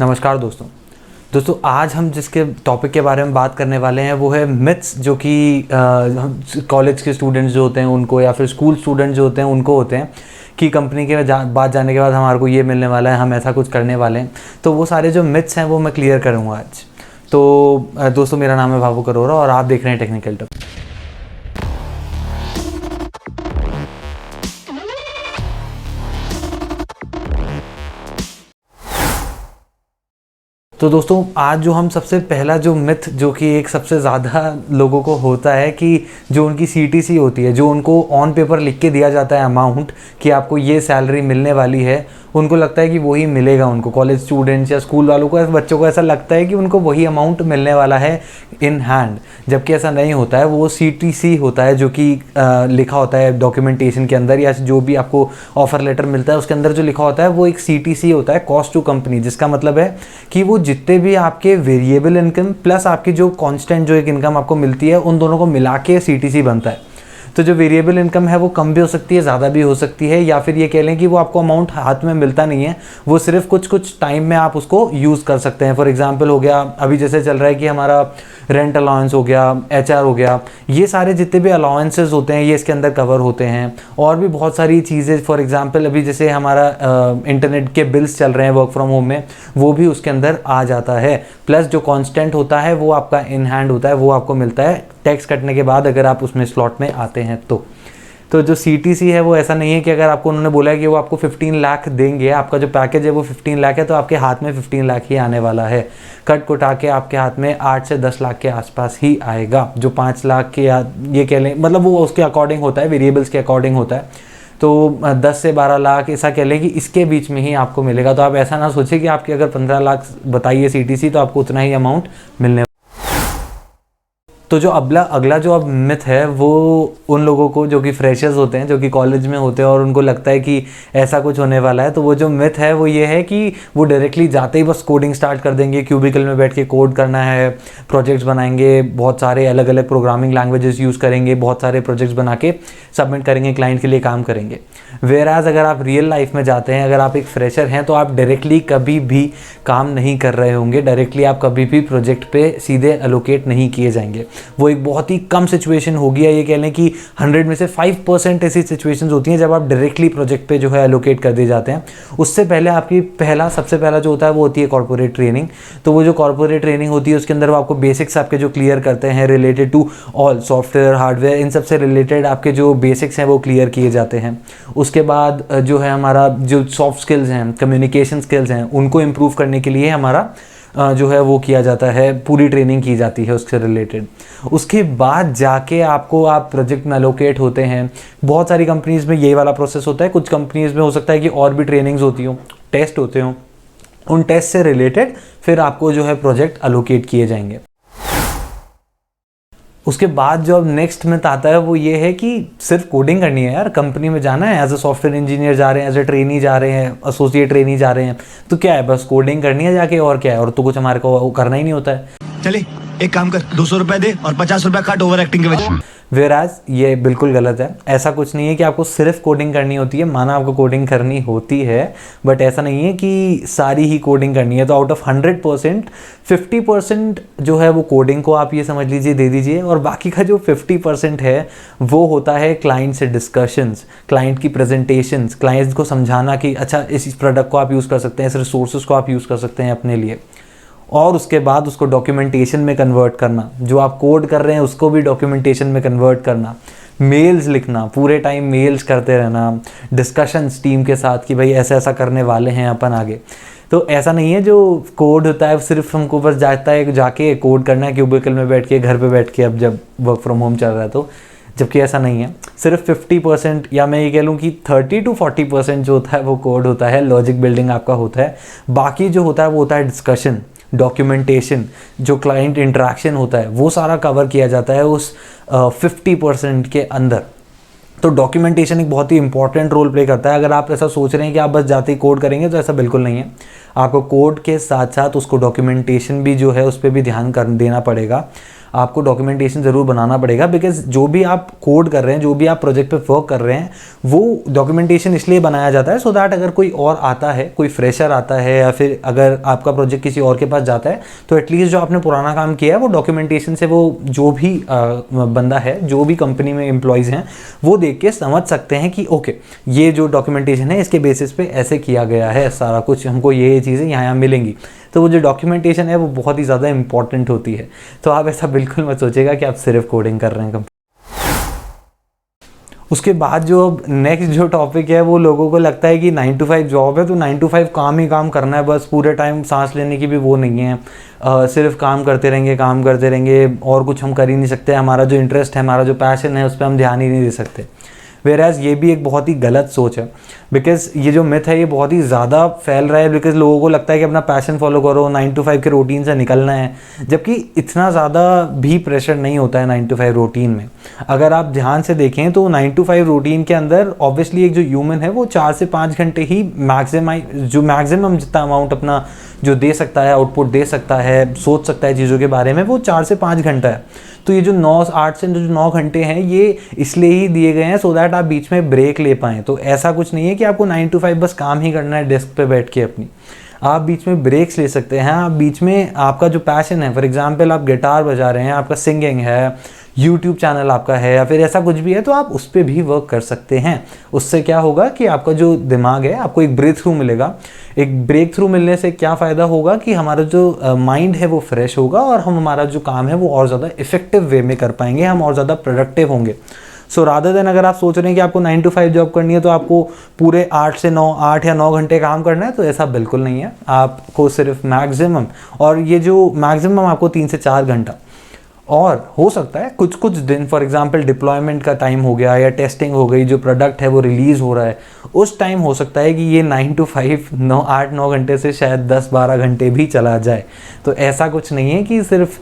नमस्कार दोस्तों आज हम जिसके टॉपिक के बारे में बात करने वाले हैं वो है मिथ्स, जो कि कॉलेज के स्टूडेंट्स जो होते हैं उनको या फिर स्कूल स्टूडेंट्स जो होते हैं उनको होते हैं कि कंपनी के बाद जाने के बाद हमारे को ये मिलने वाला है, हम ऐसा कुछ करने वाले हैं। तो वो सारे जो मिथ्स हैं वो मैं क्लियर करूँगा आज। तो दोस्तों, मेरा नाम है भावुक अरोरा और आप देख रहे हैं टेक्निकल टॉक। तो दोस्तों, आज जो हम सबसे पहला जो मिथ जो कि एक सबसे ज़्यादा लोगों को होता है कि जो उनकी CTC होती है, जो उनको ऑन पेपर लिख के दिया जाता है अमाउंट कि आपको ये सैलरी मिलने वाली है, उनको लगता है कि वही मिलेगा। उनको कॉलेज स्टूडेंट्स या स्कूल वालों को, बच्चों को ऐसा लगता है कि उनको वही अमाउंट मिलने वाला है इन हैंड, जबकि ऐसा नहीं होता है। वो CTC होता है जो कि लिखा होता है डॉक्यूमेंटेशन के अंदर, या जो भी आपको ऑफर लेटर मिलता है उसके अंदर जो लिखा होता है वो एक CTC होता है, कॉस्ट टू कंपनी, जिसका मतलब है कि वो जितने भी आपके वेरिएबल इनकम प्लस आपकी जो कांस्टेंट जो एक इनकम आपको मिलती है उन दोनों को मिला के CTC बनता है। तो जो वेरिएबल इनकम है वो कम भी हो सकती है, ज़्यादा भी हो सकती है, या फिर ये कह लें कि वो आपको अमाउंट हाथ में मिलता नहीं है, वो सिर्फ कुछ टाइम में आप उसको यूज़ कर सकते हैं। फॉर एग्जांपल हो गया, अभी जैसे चल रहा है कि हमारा रेंट अलाउंस हो गया, HR हो गया, ये सारे जितने भी अलाउंसेस होते हैं ये इसके अंदर कवर होते हैं। और भी बहुत सारी चीज़ें, फॉर एग्जांपल अभी जैसे हमारा इंटरनेट के बिल्स चल रहे हैं वर्क फ्रॉम होम में, वो भी उसके अंदर आ जाता है। प्लस जो कांस्टेंट होता है वो आपका इन हैंड होता है, वो आपको मिलता है टैक्स कटने के बाद, अगर आप उसमें स्लॉट में आते हैं तो जो CTC है वो ऐसा नहीं है कि अगर आपको उन्होंने बोला है कि वो आपको 15 लाख देंगे, आपका जो पैकेज है वो 15 लाख है, तो आपके हाथ में 15 लाख ही आने वाला है। कट कुटा के आपके हाथ में 8 से 10 लाख के आसपास ही आएगा। जो 5 लाख के ये कह लें, मतलब वो उसके अकॉर्डिंग होता है, वेरिएबल्स के अकॉर्डिंग होता है। तो 10 से 12 लाख ऐसा कह लें कि इसके बीच में ही आपको मिलेगा। तो आप ऐसा ना सोचें कि आपके अगर 15 लाख बताइए CTC तो आपको उतना ही अमाउंट मिलने। तो जो अगला जो अब मिथ है वो उन लोगों को जो कि फ्रेशर्स होते हैं, जो कि कॉलेज में होते हैं और उनको लगता है कि ऐसा कुछ होने वाला है। तो वो जो मिथ है वो ये है कि वो डायरेक्टली जाते ही बस कोडिंग स्टार्ट कर देंगे, क्यूबिकल में बैठ के कोड करना है, प्रोजेक्ट्स बनाएंगे, बहुत सारे अलग अलग प्रोग्रामिंग लैंग्वेजेस यूज़ करेंगे, बहुत सारे प्रोजेक्ट्स बना के सबमिट करेंगे, क्लाइंट के लिए काम करेंगे। वेयरएज अगर आप रियल लाइफ में जाते हैं, अगर आप एक फ्रेशर हैं तो आप डायरेक्टली कभी भी काम नहीं कर रहे होंगे, डायरेक्टली आप कभी भी प्रोजेक्ट पे सीधे एलोकेट नहीं किए जाएंगे। वो एक बहुत ही कम सिचुएशन होगी, या ये कह लें कि 100 में से 5% ऐसी सिचुएशंस होती हैं जब आप डायरेक्टली प्रोजेक्ट पे जो है एलोकेट कर दिए जाते हैं। उससे पहले आपकी सबसे पहला जो होता है वो होती है कॉर्पोरेट ट्रेनिंग। तो वो जो कॉर्पोरेट ट्रेनिंग होती है उसके अंदर वो आपको बेसिक्स आपके जो क्लियर करते हैं related to all software hardware, इन सब से रिलेटेड आपके जो बेसिक्स हैं वो क्लियर किए जाते हैं। उसके बाद जो है हमारा जो सॉफ्ट स्किल्स हैं, कम्युनिकेशन स्किल्स हैं, उनको इम्प्रूव करने के लिए हमारा जो है वो किया जाता है, पूरी ट्रेनिंग की जाती है उससे रिलेटेड। उसके बाद जाके आप प्रोजेक्ट में एलोकेट होते हैं। बहुत सारी कंपनीज़ में ये वाला प्रोसेस होता है, कुछ कंपनीज़ में हो सकता है कि और भी ट्रेनिंग्स होती हों, टेस्ट होते हों, उन टेस्ट से रिलेटेड फिर आपको जो है प्रोजेक्ट एलोकेट किए जाएंगे। उसके बाद जो अब नेक्स्ट मिथ आता है वो ये है कि सिर्फ कोडिंग करनी है यार, कंपनी में जाना है, एज ए सॉफ्टवेयर इंजीनियर जा रहे हैं, एज ए ट्रेनी जा रहे हैं, एसोसिएट ट्रेनी जा रहे हैं, तो क्या है बस कोडिंग करनी है जाके, और क्या है, और तो कुछ हमारे को करना ही नहीं होता है। चले एक काम कर, 200 रुपए दे और 50 रुपए काट ओवर एक्टिंग के वजह। वेराज ये बिल्कुल गलत है। ऐसा कुछ नहीं है कि आपको सिर्फ कोडिंग करनी होती है, माना आपको कोडिंग करनी होती है, बट ऐसा नहीं है कि सारी ही कोडिंग करनी है। तो आउट ऑफ 100% 50% जो है वो कोडिंग को आप ये समझ लीजिए दे दीजिए, और बाकी का जो 50% है वो होता है क्लाइंट से डिस्कशंस, क्लाइंट की प्रेजेंटेशंस, क्लाइंट्स को समझाना कि अच्छा इस प्रोडक्ट को आप यूज़ कर सकते हैं, इस रिसोर्सेज को आप यूज़ कर सकते हैं अपने लिए, और उसके बाद उसको डॉक्यूमेंटेशन में कन्वर्ट करना, जो आप कोड कर रहे हैं उसको भी डॉक्यूमेंटेशन में कन्वर्ट करना, मेल्स लिखना, पूरे टाइम मेल्स करते रहना, डिस्कशंस टीम के साथ कि भाई ऐसा ऐसा करने वाले हैं अपन आगे। तो ऐसा नहीं है जो कोड होता है सिर्फ हमको बस जाके कोड करना है क्यूबिकल में बैठ के, घर पे बैठ के, अब जब वर्क फ्रॉम होम चल रहा है तो, जबकि ऐसा नहीं है। सिर्फ 50% या मैं ये कह लूँ कि 30 to 40% जो होता है वो कोड होता है, लॉजिक बिल्डिंग आपका होता है। बाकी जो होता है वो होता है डिस्कशन, डॉक्यूमेंटेशन, जो क्लाइंट इंटरेक्शन होता है वो सारा कवर किया जाता है उस 50% के अंदर। तो डॉक्यूमेंटेशन एक बहुत ही इंपॉर्टेंट रोल प्ले करता है। अगर आप ऐसा सोच रहे हैं कि आप बस जाते ही कोड करेंगे तो ऐसा बिल्कुल नहीं है। आपको कोड के साथ साथ उसको डॉक्यूमेंटेशन भी जो है उस पर भी ध्यान देना पड़ेगा। आपको डॉक्यूमेंटेशन ज़रूर बनाना पड़ेगा, बिकॉज जो भी आप कोड कर रहे हैं, जो भी आप प्रोजेक्ट पे वर्क कर रहे हैं, वो डॉक्यूमेंटेशन इसलिए बनाया जाता है सो दैट अगर कोई और आता है, कोई फ्रेशर आता है या फिर अगर आपका प्रोजेक्ट किसी और के पास जाता है तो एटलीस्ट जो आपने पुराना काम किया है वो डॉक्यूमेंटेशन से वो जो भी बंदा है, जो भी कंपनी में एम्प्लॉयज़ हैं, वो देख के समझ सकते हैं कि ओके ये जो डॉक्यूमेंटेशन है इसके बेसिस पे ऐसे किया गया है, सारा कुछ हमको ये चीज़ें यहाँ मिलेंगी। तो वो जो डॉक्यूमेंटेशन है वो बहुत ही ज़्यादा इंपॉर्टेंट होती है। तो आप ऐसा बिल्कुल मत सोचिएगा कि आप सिर्फ कोडिंग कर रहे हैं। उसके बाद जो अब नेक्स्ट जो टॉपिक है वो लोगों को लगता है कि 9 to 5 जॉब है तो 9 to 5 काम ही काम करना है, बस पूरे टाइम सांस लेने की भी वो नहीं है, सिर्फ काम करते रहेंगे और कुछ हम कर ही नहीं सकते, हमारा जो इंटरेस्ट है, हमारा जो पैशन है उस पर हम ध्यान ही नहीं दे सकते। वेराज ये भी एक बहुत ही गलत सोच है, बिकॉज ये जो मिथ है ये बहुत ही ज़्यादा फैल रहा है, बिकॉज लोगों को लगता है कि अपना पैशन फॉलो करो, 9 to 5 के रूटीन से निकलना है, जबकि इतना ज़्यादा भी प्रेशर नहीं होता है 9 to 5 रूटीन में। अगर आप ध्यान से देखें तो 9 to 5 रूटीन के अंदर ऑब्वियसली एक जो ह्यूमन है वो 4 से 5 घंटे ही मैक्सिमम जितना अमाउंट अपना जो दे सकता है, आउटपुट दे सकता है, सोच सकता है चीज़ों के बारे में, वो 4 से 5 घंटा है। तो ये जो 8 से जो 9 घंटे हैं ये इसलिए ही दिए गए हैं सो दैट आप बीच में ब्रेक ले पाएँ। तो ऐसा कुछ नहीं है कि आपको 9 to 5 बस काम ही करना है डेस्क पे बैठ के अपनी, आप बीच में ब्रेक्स ले सकते हैं। आप बीच में आपका जो पैशन है, फॉर एग्जांपल आप गिटार बजा रहे हैं, आपका सिंगिंग है, यूट्यूब चैनल आपका है या फिर ऐसा कुछ भी है, तो आप उस पर भी वर्क कर सकते हैं। उससे क्या होगा कि आपका जो दिमाग है आपको एक ब्रेक थ्रू मिलेगा। एक ब्रेक थ्रू मिलने से क्या फ़ायदा होगा कि हमारा जो माइंड है वो फ्रेश होगा और हम हमारा जो काम है वो और ज़्यादा इफेक्टिव वे में कर पाएंगे, हम और ज़्यादा प्रोडक्टिव होंगे। सो रादर देन अगर आप सोच रहे हैं कि आपको 9 to 5 जॉब करनी है तो आपको पूरे 8 या 9 घंटे काम करना है, तो ऐसा बिल्कुल नहीं है। आपको सिर्फ मैक्सिमम, और ये जो मैक्सिमम आपको 3 से 4 घंटा, और हो सकता है कुछ कुछ दिन, फॉर एग्जांपल डिप्लॉयमेंट का टाइम हो गया या टेस्टिंग हो गई, जो प्रोडक्ट है वो रिलीज़ हो रहा है, उस टाइम हो सकता है कि ये 9 to 5 8-9 घंटे से शायद 10-12 घंटे भी चला जाए। तो ऐसा कुछ नहीं है कि सिर्फ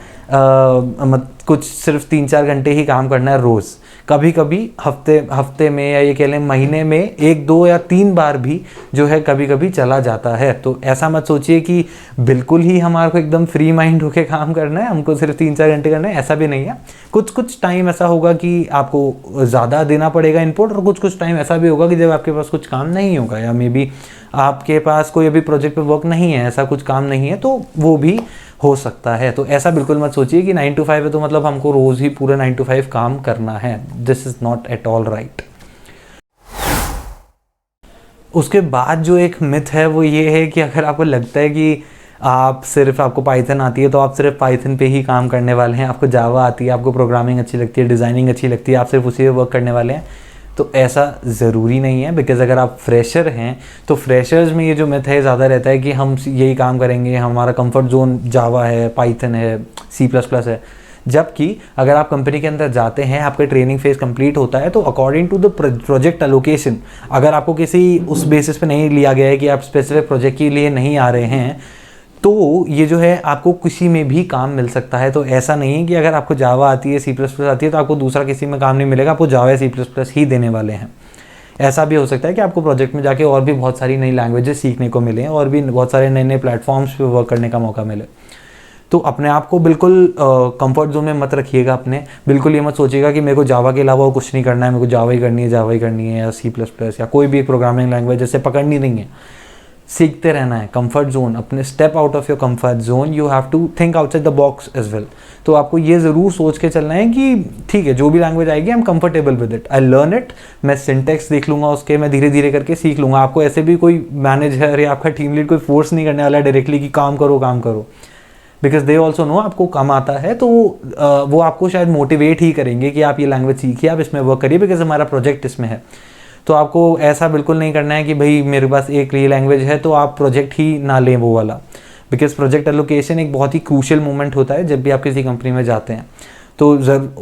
कुछ सिर्फ 3-4 घंटे ही काम करना है रोज़। कभी कभी हफ्ते में या ये कह लें महीने में 1, 2 या 3 बार भी जो है कभी कभी चला जाता है। तो ऐसा मत सोचिए कि बिल्कुल ही हमारे को एकदम फ्री माइंड होके काम करना है, हमको सिर्फ 3-4 घंटे करना है, ऐसा भी नहीं है। कुछ कुछ टाइम ऐसा होगा कि आपको ज़्यादा देना पड़ेगा इनपुट, और कुछ कुछ टाइम ऐसा भी होगा कि जब आपके पास कुछ काम नहीं होगा या मे बी आपके पास कोई अभी प्रोजेक्ट पे वर्क नहीं है, ऐसा कुछ काम नहीं है, तो वो भी हो सकता है। तो ऐसा बिल्कुल मत सोचिए कि 9 to 5 है तो मतलब हमको रोज़ ही पूरे 9 to 5 काम करना है। This is not at all right. उसके बाद जो एक मिथ है वो ये है कि अगर आपको लगता है कि आपको पाइथन आती है तो आप सिर्फ पाइथन पे ही काम करने वाले हैं, आपको जावा आती है, आपको प्रोग्रामिंग अच्छी लगती है, डिज़ाइनिंग अच्छी लगती है, आप सिर्फ उसी पे वर्क करने वाले हैं, तो ऐसा ज़रूरी नहीं है। बिकॉज़ अगर आप फ्रेशर हैं तो फ्रेशर्स में ये जो मिथ है ज़्यादा रहता है कि हम यही काम करेंगे, हमारा कंफर्ट जोन जावा है, पाइथन है, C++ है। जबकि अगर आप कंपनी के अंदर जाते हैं, आपका ट्रेनिंग फेज़ कंप्लीट होता है, तो according to the project allocation, अगर आपको किसी उस बेसिस पे नहीं लिया गया है कि आप स्पेसिफिक प्रोजेक्ट के लिए नहीं आ रहे हैं, तो ये जो है आपको किसी में भी काम मिल सकता है। तो ऐसा नहीं है कि अगर आपको जावा आती है, C++ आती है तो आपको दूसरा किसी में काम नहीं मिलेगा, आपको जावा या C++ ही देने वाले हैं। ऐसा भी हो सकता है कि आपको प्रोजेक्ट में जाके और भी बहुत सारी नई लैंग्वेजेस सीखने को मिलें और भी बहुत सारे नए नए प्लेटफॉर्म्स पे वर्क करने का मौका मिले। तो अपने आप को बिल्कुल कंफर्ट जोन में मत रखिएगा अपने। बिल्कुल ये मत सोचिएगा कि मेरे को जावा के अलावा और कुछ नहीं करना है, मेरे को जावा ही करनी है या C++ या कोई भी प्रोग्रामिंग लैंग्वेज जैसे पकड़नी नहीं है। सीखते रहना है, कंफर्ट जोन, अपने step out of your comfort zone, you have to think outside the box as well. तो आपको ये ज़रूर सोच के चलना है कि ठीक है जो भी लैंग्वेज आएगी I am comfortable with it, I learn it, मैं सिंटेक्स देख लूँगा उसके, मैं धीरे धीरे करके सीख लूँगा। आपको ऐसे भी कोई मैनेजर या आपका टीम लीड कोई फोर्स नहीं करने वाला डायरेक्टली कि काम करो, बिकॉज दे ऑल्सो नो आपको कम आता है, तो वो आपको शायद मोटिवेट ही करेंगे कि आप ये लैंग्वेज सीखिए, आप इसमें वर्क करिए, बिकॉज हमारा प्रोजेक्ट इसमें है। तो आपको ऐसा बिल्कुल नहीं करना है कि भाई मेरे पास एक ये लैंग्वेज है तो आप प्रोजेक्ट ही ना लें वो वाला, बिकॉज प्रोजेक्ट एलोकेशन एक बहुत ही क्रूशियल मोमेंट होता है जब भी आप किसी कंपनी में जाते हैं। तो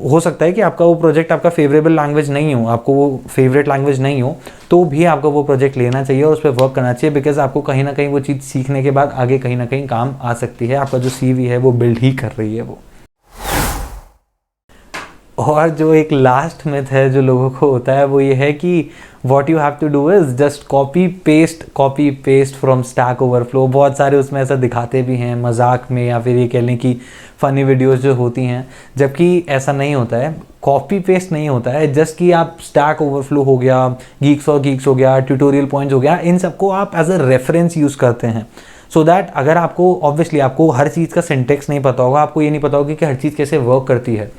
हो सकता है कि आपका वो प्रोजेक्ट आपका फेवरेबल लैंग्वेज नहीं हो, आपको वो फेवरेट लैंग्वेज नहीं हो, तो भी आपको वो प्रोजेक्ट लेना चाहिए और उस पर वर्क करना चाहिए, बिकॉज आपको कहीं ना कहीं वो चीज़ सीखने के बाद आगे कहीं ना कहीं काम आ सकती है। आपका जो CV है वो बिल्ड ही कर रही है वो। और जो एक लास्ट मिथ है जो लोगों को होता है वो ये है कि what you have to do is just copy paste from Stack Overflow. बहुत सारे उसमें ऐसा दिखाते भी हैं मजाक में, या फिर ये कह लें कि फ़नी वीडियोस जो होती हैं, जबकि ऐसा नहीं होता है। कॉपी पेस्ट नहीं होता है, जस्ट कि आप स्टैक ओवरफ्लो हो गया, गीक्स फॉर गीक्स हो गया, ट्यूटोरियल पॉइंट्स हो गया, इन सबको आप एज अ रेफरेंस यूज़ करते हैं। सो दैट अगर आपको ऑब्वियसली आपको हर चीज़ का सिंटेक्स नहीं पता होगा, आपको ये नहीं पता होगा कि हर चीज़ कैसे वर्क करती है,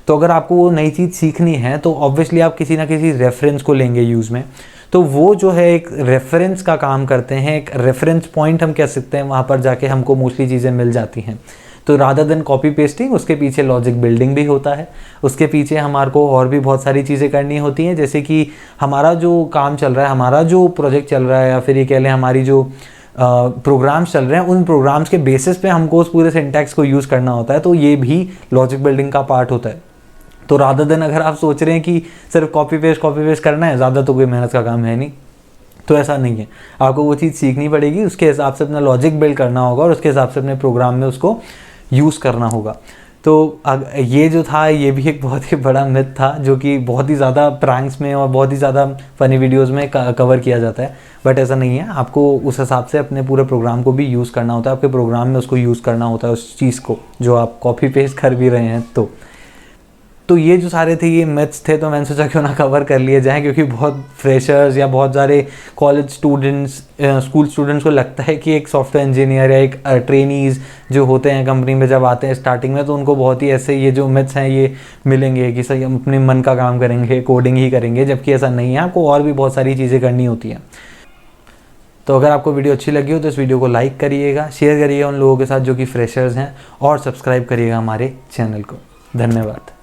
तो अगर आपको वो नई चीज़ सीखनी है तो ऑब्वियसली आप किसी ना किसी रेफरेंस को लेंगे यूज़ में। तो वो जो है एक रेफरेंस का काम करते हैं, एक रेफरेंस पॉइंट हम कह सकते हैं, वहाँ पर जाके हमको मोस्टली चीज़ें मिल जाती हैं। तो रादर देन कॉपी पेस्टिंग, उसके पीछे लॉजिक बिल्डिंग भी होता है, उसके पीछे हमारे को और भी बहुत सारी चीज़ें करनी होती हैं, जैसे कि हमारा जो काम चल रहा है, हमारा जो प्रोजेक्ट चल रहा है, या फिर ये कह लें हमारी जो प्रोग्राम्स चल रहे हैं, उन प्रोग्राम्स के बेसिस पे हमको उस पूरे सिंटैक्स को यूज़ करना होता है। तो ये भी लॉजिक बिल्डिंग का पार्ट होता है। तो रादर देन अगर आप सोच रहे हैं कि सिर्फ कॉपी पेस्ट करना है, ज़्यादा तो कोई मेहनत का काम है नहीं, तो ऐसा नहीं है। आपको वो चीज़ सीखनी पड़ेगी, उसके हिसाब से अपना लॉजिक बिल्ड करना होगा और उसके हिसाब से अपने प्रोग्राम में उसको यूज़ करना होगा। तो ये जो था ये भी एक बहुत ही बड़ा मिथ था, जो कि बहुत ही ज़्यादा प्रैंक्स में और बहुत ही ज़्यादा फ़नी वीडियोज़ में कवर किया जाता है। बट ऐसा नहीं है, आपको उस हिसाब से अपने पूरे प्रोग्राम को भी यूज़ करना होता है, आपके प्रोग्राम में उसको यूज़ करना होता है उस चीज़ को जो आप कॉपी पेस्ट कर भी रहे हैं। तो ये जो सारे थे ये मिथ्स थे, तो मैंने सोचा क्यों ना कवर कर लिए जाएं, क्योंकि बहुत फ्रेशर्स या बहुत सारे कॉलेज स्टूडेंट्स, स्कूल स्टूडेंट्स को लगता है कि एक सॉफ्टवेयर इंजीनियर या एक ट्रेनीज़ जो होते हैं कंपनी में जब आते हैं स्टार्टिंग में, तो उनको बहुत ही ऐसे ये जो मिथ्स हैं ये मिलेंगे कि सही हम अपने मन का काम करेंगे, कोडिंग ही करेंगे, जबकि ऐसा नहीं है। आपको और भी बहुत सारी चीज़ें करनी होती हैं। तो अगर आपको वीडियो अच्छी लगी हो तो इस वीडियो को लाइक करिएगा, शेयर करिएगा उन लोगों के साथ जो कि फ्रेशर्स हैं, और सब्सक्राइब करिएगा हमारे चैनल को। धन्यवाद।